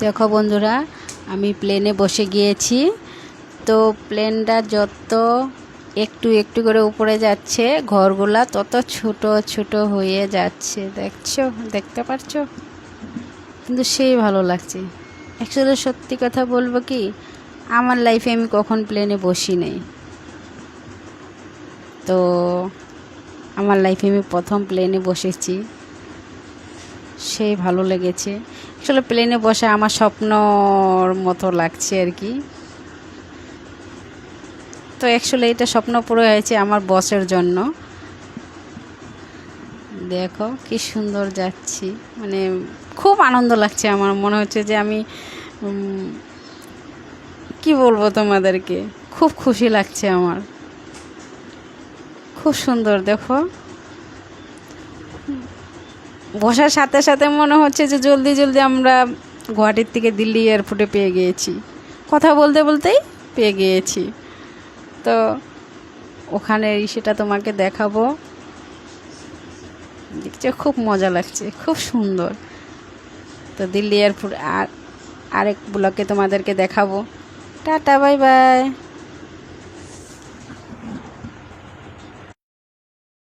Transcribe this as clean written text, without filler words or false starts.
দেখো বন্ধুরা, আমি প্লেনে বসে গিয়েছি। তো প্লেনটা যত একটু একটু করে উপরে যাচ্ছে, ঘরগুলা তত ছোট ছোট হয়ে যাচ্ছে। দেখতে পারছো? কিন্তু সেই ভালো লাগছে। অ্যাকচুয়ালি সত্যি কথা বলবো কি, আমার লাইফে আমি কখন প্লেনে বসি নাই। তো আমার লাইফে আমি প্রথম প্লেনে বসেছি, সেই ভালো লেগেছে। আসলে প্লেনে বসে আমার স্বপ্নর মতো লাগছে আর কি। তো অ্যাকচুয়ালি এটা স্বপ্ন পুরো হয়েছে আমার বসের জন্য। দেখো কি সুন্দর যাচ্ছি, মানে খুব আনন্দ লাগছে। আমার মনে হচ্ছে যে আমি কি বলবো তোমাদেরকে, খুব খুশি লাগছে আমার। খুব সুন্দর দেখো, বসার সাথে সাথে মনে হচ্ছে যে জলদি জলদি আমরা গুয়াহাটির থেকে দিল্লি এয়ারপোর্টে পেয়ে গিয়েছি। কথা বলতে বলতেই পেয়ে গিয়েছি। তো ওখানে সেটা তোমাকে দেখাবো। দেখছে খুব মজা লাগছে, খুব সুন্দর। তো দিল্লি এয়ারপোর্ট আরেক ব্লকে তোমাদেরকে দেখাবো। Tata, bye bye.